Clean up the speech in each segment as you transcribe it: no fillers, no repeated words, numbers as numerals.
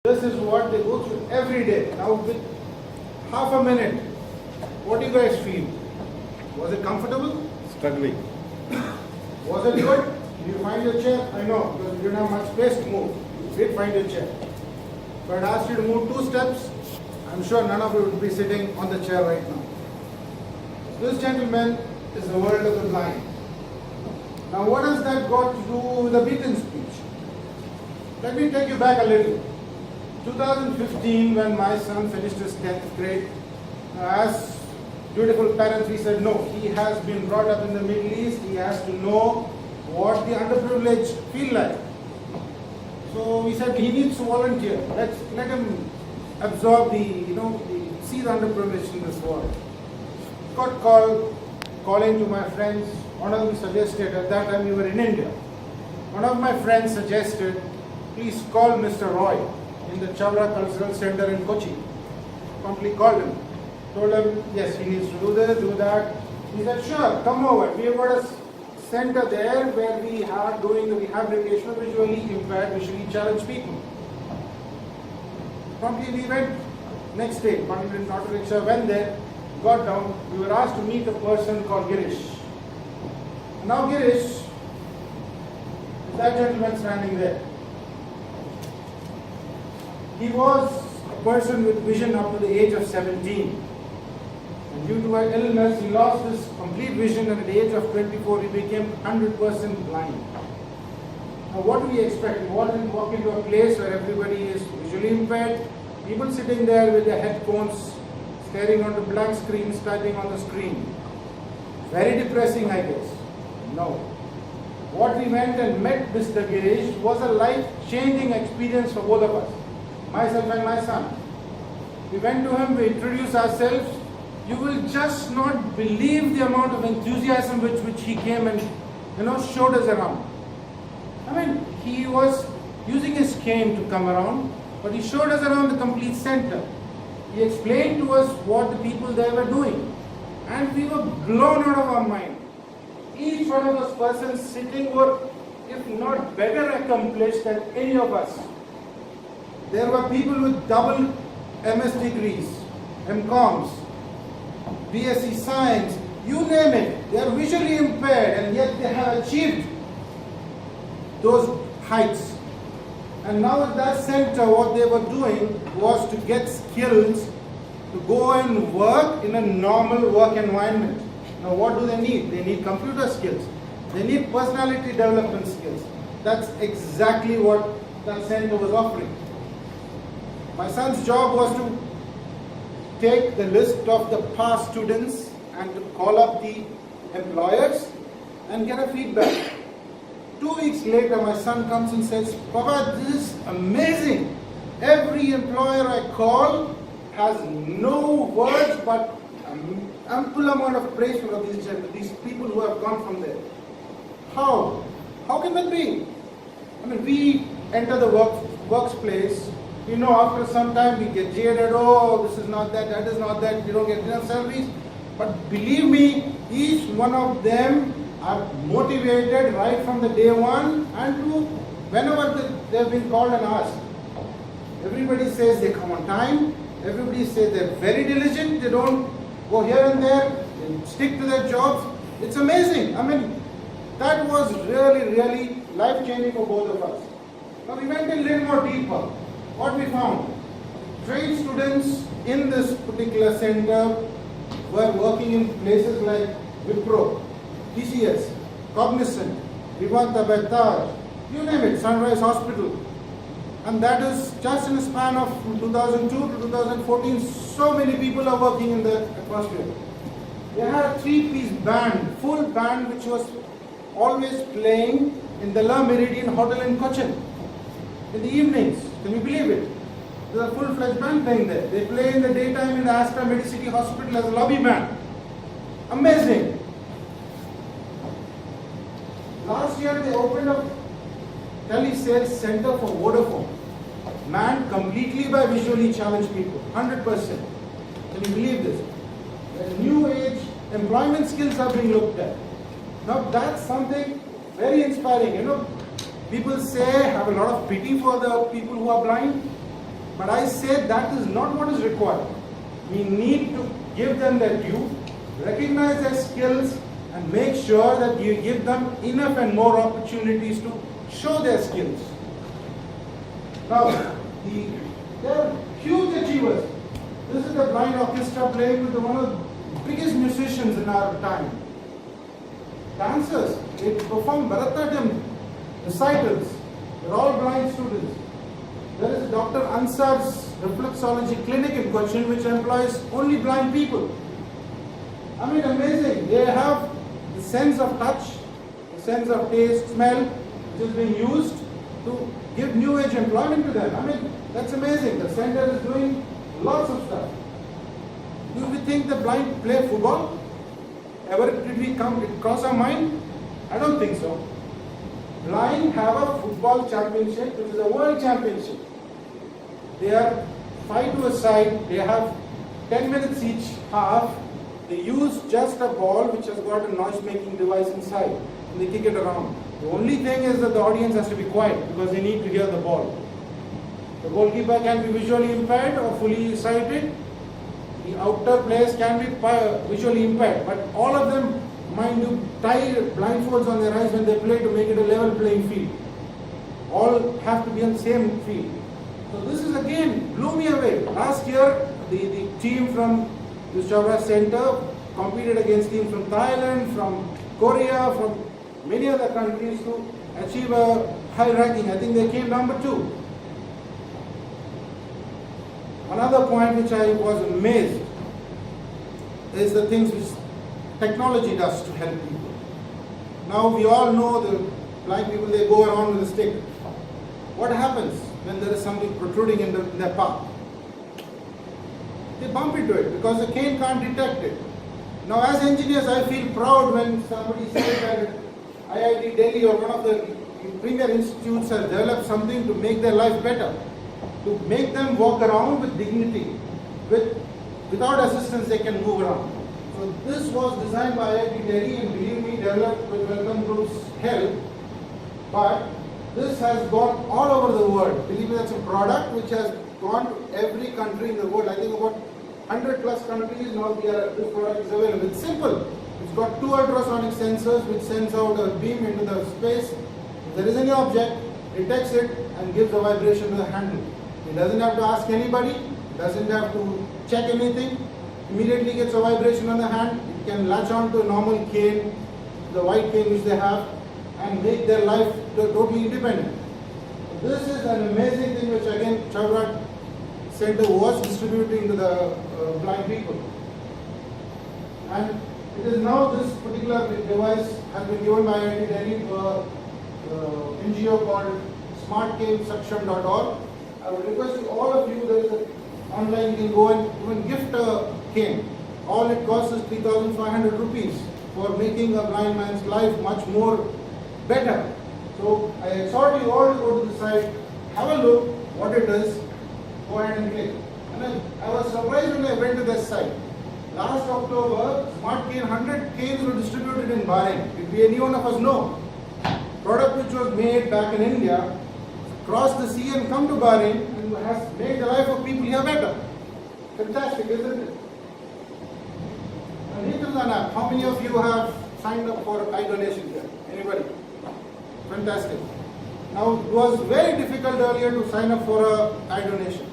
This is what they go through every day. Now with half a minute, what do you guys feel? Was it comfortable? Struggling. Was it good? Did you find your chair? I know, because you didn't have much space to move. You did find your chair. But I asked you to move 2 steps, I'm sure none of you would be sitting on the chair right now. This gentleman is the world of the blind. Now what has that got to do with the B10 speech? Let me take you back a little. 2015, when my son finished his 10th grade, as dutiful parents, we said no, he has been brought up in the Middle East, he has to know what the underprivileged feel like. So we said he needs to volunteer. Let him absorb see the underprivileged in this world. Got calling to my friends. One of them suggested, at that time we were in India. One of my friends suggested, please call Mr. Roy in the Chavra Cultural Center in Kochi. Promptly called him. Told him, yes, he needs to do this, do that. He said, sure, come over. We have got a center there where we are doing the rehabilitation of visually impaired, visually challenged people. Promptly we went. Next day, confident not to rickshaw, went there, got down. We were asked to meet a person called Girish. Now Girish is that gentleman standing there. He was a person with vision up to the age of 17. And due to an illness, he lost his complete vision, and at the age of 24, he became 100% blind. Now what do we expect? We walk into a place where everybody is visually impaired, people sitting there with their headphones, staring onto blank screens, typing on the screen. Very depressing, I guess. No. What we went and met Mr. Girish was a life-changing experience for both of us. Myself and my son. We went to him, we introduced ourselves. You will just not believe the amount of enthusiasm with which he came and showed us around. I mean, he was using his cane to come around, but he showed us around the complete center. He explained to us what the people there were doing, and we were blown out of our mind. Each one of those persons sitting were, if not better accomplished than any of us. There were people with double MS degrees, MComs, BSc Science, you name it. They are visually impaired, and yet they have achieved those heights. And now at that center, what they were doing was to get skills to go and work in a normal work environment. Now what do they need? They need computer skills. They need personality development skills. That's exactly what that center was offering. My son's job was to take the list of the past students and to call up the employers and get a feedback. 2 weeks later, my son comes and says, Papa, this is amazing. Every employer I call has no words but an ample amount of praise for these people who have gone from there. How? How can that be? I mean, we enter the workplace. After some time we get jaded, oh, this is not that, that is not that, we don't get enough salaries. But believe me, each one of them are motivated right from the day one and to whenever they've been called and asked. Everybody says they come on time, everybody says they're very diligent, they don't go here and there, they stick to their jobs. It's amazing. I mean, that was really, really life-changing for both of us. Now we went a little more deeper. What we found, trade students in this particular center were working in places like Wipro, TCS, Cognizant, Vivanta Bhattar, you name it, Sunrise Hospital. And that is just in a span of 2002 to 2014, so many people are working in the atmosphere. They had a 3-piece band, full band, which was always playing in the La Meridian Hotel in Cochin in the evenings. Can you believe it? There's a full-fledged band playing there. They play in the daytime in the Astra Medicity Hospital as a lobby band. Amazing. Last year they opened a telesales center for Vodafone, manned completely by visually challenged people, 100%. Can you believe this? The new age employment skills are being looked at. Now that's something very inspiring. People say, have a lot of pity for the people who are blind. But I say that is not what is required. We need to give them their due, recognize their skills, and make sure that you give them enough and more opportunities to show their skills. Now, they are huge achievers. This is the blind orchestra playing with one of the biggest musicians in our time. Dancers, they perform Bharatanatyam recitals. They're all blind students. There is Dr. Ansar's reflexology clinic in Cochin which employs only blind people. I mean, amazing. They have the sense of touch, the sense of taste, smell, which is being used to give new age employment to them. I mean, that's amazing. The center is doing lots of stuff. Do we think the blind play football? Ever did we cross our mind? I don't think so. Blind have a football championship, which is a world championship. They are 5 to a side, they have 10 minutes each half. They use just a ball which has got a noise making device inside and they kick it around. The only thing is that the audience has to be quiet because they need to hear the ball. The goalkeeper can be visually impaired or fully sighted. The outer players can be visually impaired, but all of them, mind you, tie blindfolds on their eyes when they play to make it a level playing field. All have to be on the same field. So this is again blew me away. Last year, the team from the Chavra Center competed against teams from Thailand, from Korea, from many other countries to achieve a high ranking. I think they came number 2. Another point which I was amazed is the things which technology does to help people. Now we all know the blind people, they go around with a stick. What happens when there is something protruding in their path? They bump into it because the cane can't detect it. Now as engineers, I feel proud when somebody says that IIT Delhi or one of the premier institutes has developed something to make their life better, to make them walk around with dignity. Without assistance, they can move around. So this was designed by IIT Delhi and believe me, developed with Welcome Group's help. But this has gone all over the world. Believe me, that's a product which has gone to every country in the world. I think about 100 plus countries now this product is available. It's simple. It's got 2 ultrasonic sensors which sends out a beam into the space. If there is any object, detects it and gives a vibration to the handle. It doesn't have to ask anybody, doesn't have to check anything, immediately gets a vibration on the hand. It can latch on to a normal cane, the white cane which they have, and make their life totally independent. This is an amazing thing which again Chavra Center was distributing to the blind people. And it is now this particular device has been given by IIT Delhi to an NGO called smartcanesuction.org. I would request you, all of you, there is an online, you can go and even gift a cane. All it costs is 3,500 rupees for making a blind man's life much more better. So I exhort you all to go to the site, have a look what it is, go ahead and click. And I was surprised when I went to this site. Last October, Smart Cane, 100 canes were distributed in Bahrain. Did we any one of us know? Product which was made back in India, crossed the sea and come to Bahrain and has made the life of people here better. Fantastic, isn't it? And how many of you have signed up for eye donation here? Anybody? Fantastic. Now it was very difficult earlier to sign up for an eye donation.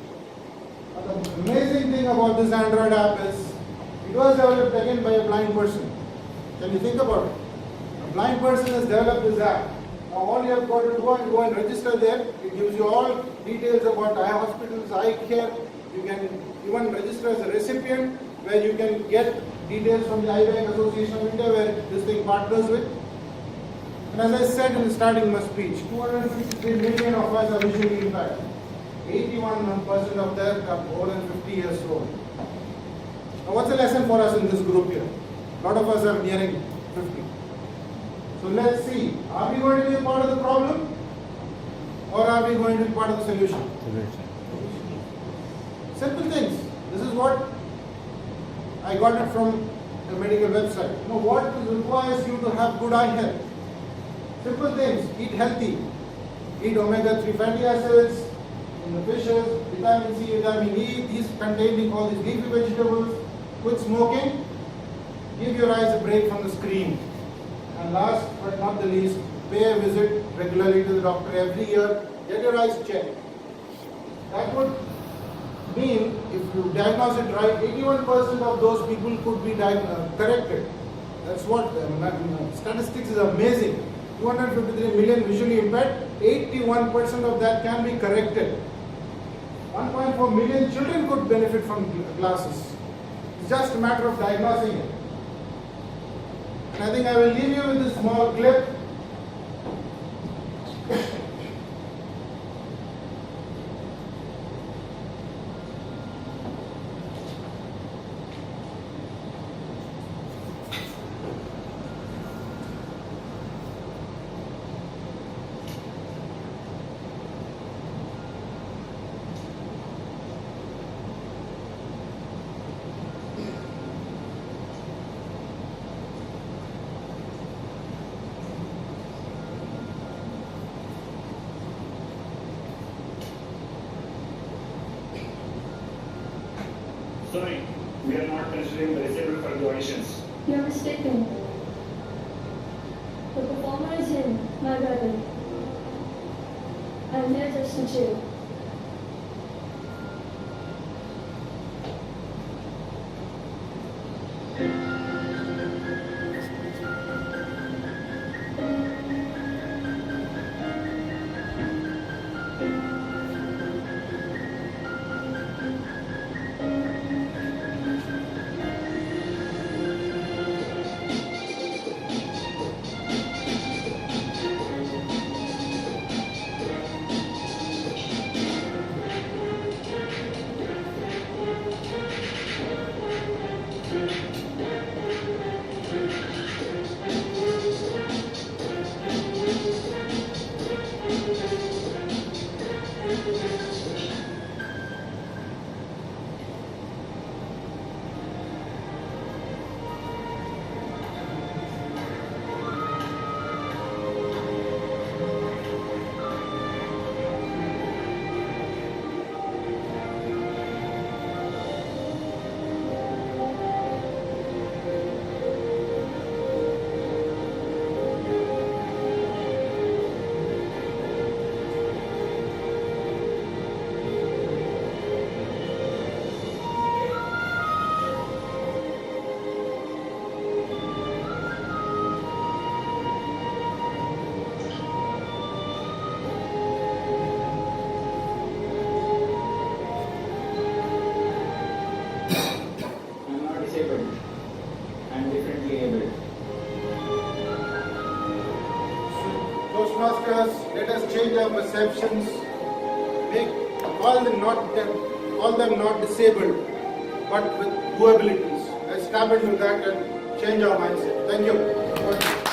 But the amazing thing about this Android app is it was developed again by a blind person. Can you think about it? A blind person has developed this app. Now all you have got to do is go and register there. It gives you all details about eye hospitals, eye care. You can even register as a recipient where you can get details from the Eye Bank Association of India where this thing partners with. And as I said in the starting of my speech, 263 million of us are visually impaired. 81% of them are more than 50 years old. Now what's the lesson for us in this group here? A lot of us are nearing 50. So let's see, are we going to be a part of the problem or are we going to be part of the solution? Simple things. This is what I got it from the medical website. You know what requires you to have good eye health? Simple things. Eat healthy. Eat omega-3 fatty acids in the fishes. vitamin C, vitamin E, these containing all these leafy vegetables. Quit smoking. Give your eyes a break from the screen. And last but not the least, pay a visit regularly to the doctor every year. Get your eyes checked. That would mean, if you diagnose it right, 81% of those people could be corrected. That's what statistics is amazing. 253 million visually impaired, 81% of that can be corrected. 1.4 million children could benefit from glasses. It's just a matter of diagnosing it. And I think I will leave you with this small clip. Sorry, we are not considering the disabled for the auditions. You are mistaken. The performer is him, my brother. I am here just to chill. And differently abled. Toastmasters, let us change our perceptions. Call them not disabled, but with poor abilities. Let's tap into that and change our mindset. Thank you.